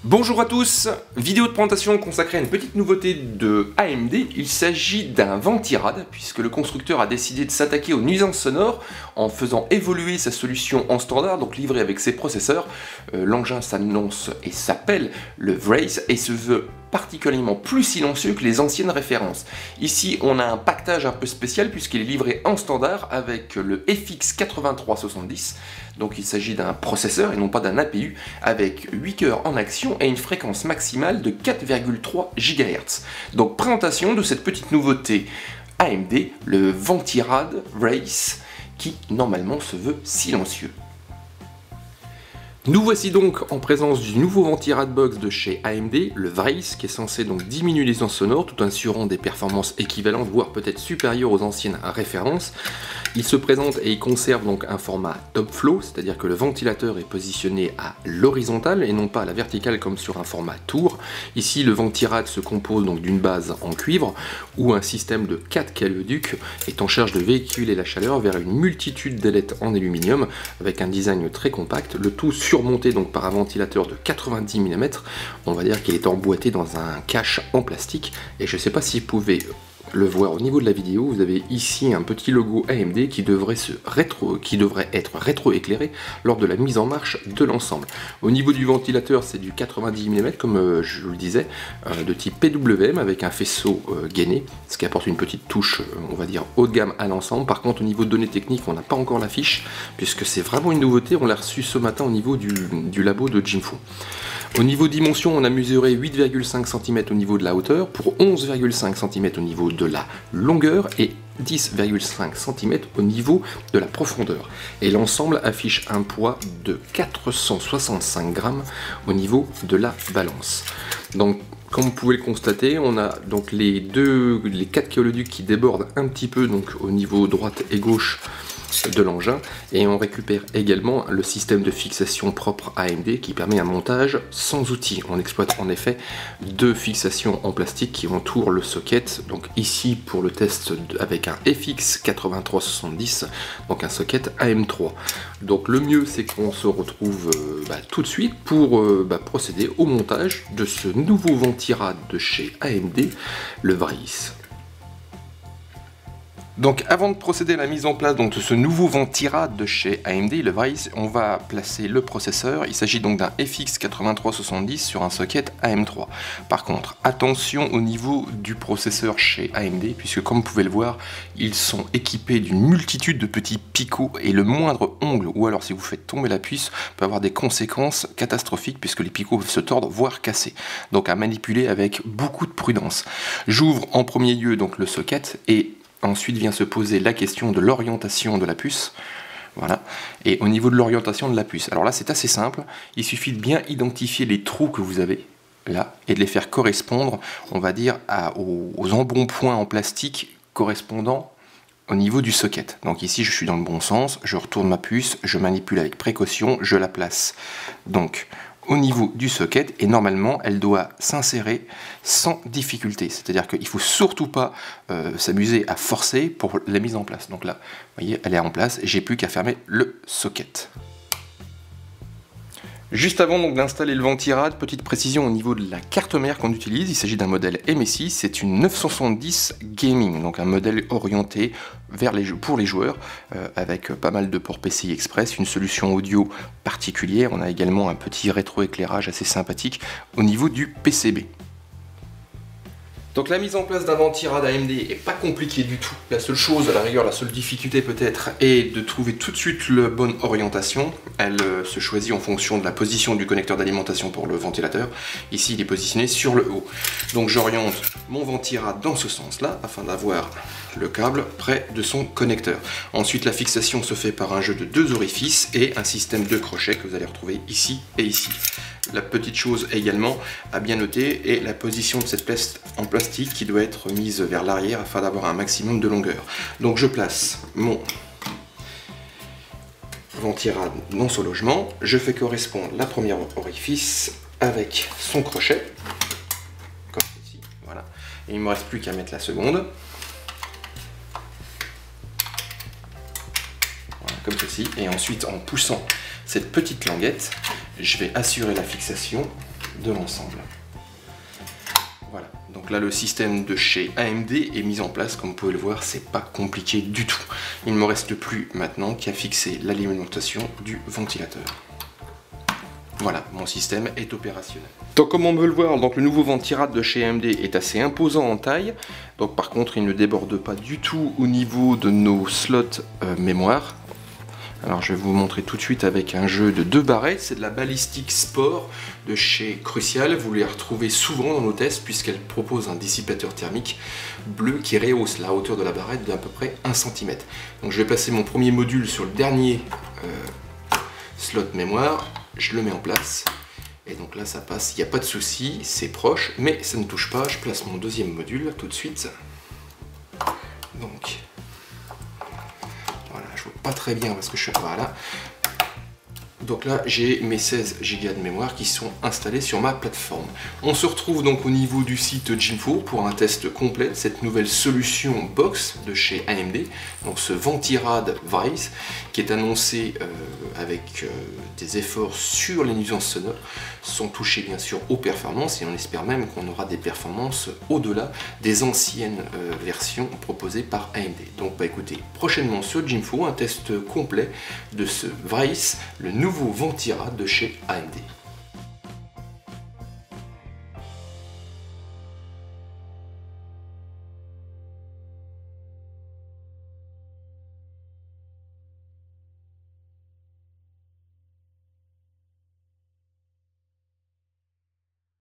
Bonjour à tous, vidéo de présentation consacrée à une petite nouveauté de AMD. Il s'agit d'un Ventirad, puisque le constructeur a décidé de s'attaquer aux nuisances sonores en faisant évoluer sa solution en standard, donc livrée avec ses processeurs. L'engin s'annonce et s'appelle le Vrace et se veut particulièrement plus silencieux que les anciennes références. Ici, on a un pactage un peu spécial puisqu'il est livré en standard avec le FX8370. Donc il s'agit d'un processeur et non pas d'un APU avec 8 cœurs en action et une fréquence maximale de 4,3 GHz. Donc présentation de cette petite nouveauté AMD, le Ventirad Vrace, qui normalement se veut silencieux. Nous voici donc en présence du nouveau Ventirad Box de chez AMD, le Vrace, qui est censé donc diminuer les nuisances sonores tout en assurant des performances équivalentes, voire peut-être supérieures aux anciennes références. Il se présente et il conserve donc un format top flow, c'est-à-dire que le ventilateur est positionné à l'horizontale et non pas à la verticale comme sur un format tour. Ici, le Ventirad se compose donc d'une base en cuivre où un système de 4 caléoducs est en charge de véhiculer la chaleur vers une multitude d'ailettes en aluminium avec un design très compact, le tout surmonté donc par un ventilateur de 90 mm. On va dire qu'il est emboîté dans un cache en plastique et je ne sais pas si vous pouvez le voir au niveau de la vidéo, vous avez ici un petit logo AMD qui devrait être rétro-éclairé lors de la mise en marche de l'ensemble. Au niveau du ventilateur, c'est du 90 mm comme je vous le disais, de type PWM avec un faisceau gainé, ce qui apporte une petite touche, on va dire, haut de gamme à l'ensemble. Par contre, au niveau de données techniques, on n'a pas encore la fiche, puisque c'est vraiment une nouveauté, on l'a reçu ce matin au niveau du labo de Jingfu. Au niveau dimension, on a mesuré 8,5 cm au niveau de la hauteur, pour 11,5 cm au niveau de la longueur et 10,5 cm au niveau de la profondeur. Et l'ensemble affiche un poids de 465 grammes au niveau de la balance. Donc, comme vous pouvez le constater, on a donc les 4 caléoducs qui débordent un petit peu donc au niveau droite et gauche de l'engin, et on récupère également le système de fixation propre AMD qui permet un montage sans outil. On exploite en effet deux fixations en plastique qui entourent le socket, donc ici pour le test avec un FX8370, donc un socket AM3. Donc le mieux c'est qu'on se retrouve tout de suite pour procéder au montage de ce nouveau Ventirad de chez AMD, le Vrace. Donc avant de procéder à la mise en place de ce nouveau Ventirad de chez AMD, le Vrace, on va placer le processeur. Il s'agit donc d'un FX8370 sur un socket AM3. Par contre, attention au niveau du processeur chez AMD, puisque comme vous pouvez le voir, ils sont équipés d'une multitude de petits picots et le moindre ongle, ou alors si vous faites tomber la puce, peut avoir des conséquences catastrophiques puisque les picots peuvent se tordre, voire casser. Donc à manipuler avec beaucoup de prudence. J'ouvre en premier lieu donc le socket et ensuite vient se poser la question de l'orientation de la puce. Voilà. Et au niveau de l'orientation de la puce, alors là c'est assez simple, il suffit de bien identifier les trous que vous avez là et de les faire correspondre, on va dire, aux embonpoints en plastique correspondant au niveau du socket. Donc ici je suis dans le bon sens, je retourne ma puce, je manipule avec précaution, je la place donc au niveau du socket et normalement elle doit s'insérer sans difficulté, c'est-à-dire qu'il ne faut surtout pas s'amuser à forcer pour la mise en place. Donc là, vous voyez, elle est en place, j'ai plus qu'à fermer le socket. Juste avant donc d'installer le Ventirad, petite précision au niveau de la carte mère qu'on utilise, il s'agit d'un modèle MSI, c'est une 970 Gaming, donc un modèle orienté vers pour les joueurs, avec pas mal de ports PCI Express, une solution audio particulière, on a également un petit rétroéclairage assez sympathique au niveau du PCB. Donc la mise en place d'un Ventirad AMD est pas compliquée du tout. La seule chose, à la rigueur, la seule difficulté peut-être, est de trouver tout de suite la bonne orientation. Elle se choisit en fonction de la position du connecteur d'alimentation pour le ventilateur. Ici, il est positionné sur le haut. Donc j'oriente mon Ventirad dans ce sens-là, afin d'avoir le câble près de son connecteur. Ensuite, la fixation se fait par un jeu de deux orifices et un système de crochets que vous allez retrouver ici et ici. La petite chose également à bien noter est la position de cette pièce en plastique qui doit être mise vers l'arrière afin d'avoir un maximum de longueur. Donc je place mon Ventirad dans son logement, je fais correspondre la première orifice avec son crochet, comme ici, voilà. Et il ne me reste plus qu'à mettre la seconde. Voilà, comme ceci, et ensuite en poussant cette petite languette, je vais assurer la fixation de l'ensemble. Voilà, donc là le système de chez AMD est mis en place, comme vous pouvez le voir, c'est pas compliqué du tout. Il ne me reste plus maintenant qu'à fixer l'alimentation du ventilateur. Voilà, mon système est opérationnel. Donc comme on peut le voir, donc le nouveau ventirad de chez AMD est assez imposant en taille. Donc par contre, il ne déborde pas du tout au niveau de nos slots mémoire. Alors je vais vous montrer tout de suite avec un jeu de 2 barrettes, c'est de la balistique sport de chez Crucial, vous les retrouvez souvent dans nos tests puisqu'elle propose un dissipateur thermique bleu qui rehausse la hauteur de la barrette d'à peu près 1 cm. Donc je vais placer mon premier module sur le dernier slot mémoire, je le mets en place et donc là ça passe, il n'y a pas de souci, c'est proche mais ça ne touche pas, je place mon deuxième module tout de suite. Donc je vois pas très bien parce que je suis pas là. Donc là j'ai mes 16 Go de mémoire qui sont installés sur ma plateforme. On se retrouve donc au niveau du site Jinfo pour un test complet de cette nouvelle solution box de chez AMD, donc ce ventirad Vice qui est annoncé avec des efforts sur les nuisances sonores, sont touchés bien sûr aux performances et on espère même qu'on aura des performances au-delà des anciennes versions proposées par AMD. Donc bah écoutez, prochainement sur Jinfo un test complet de ce Vice, le nouveau ventirad de chez AMD.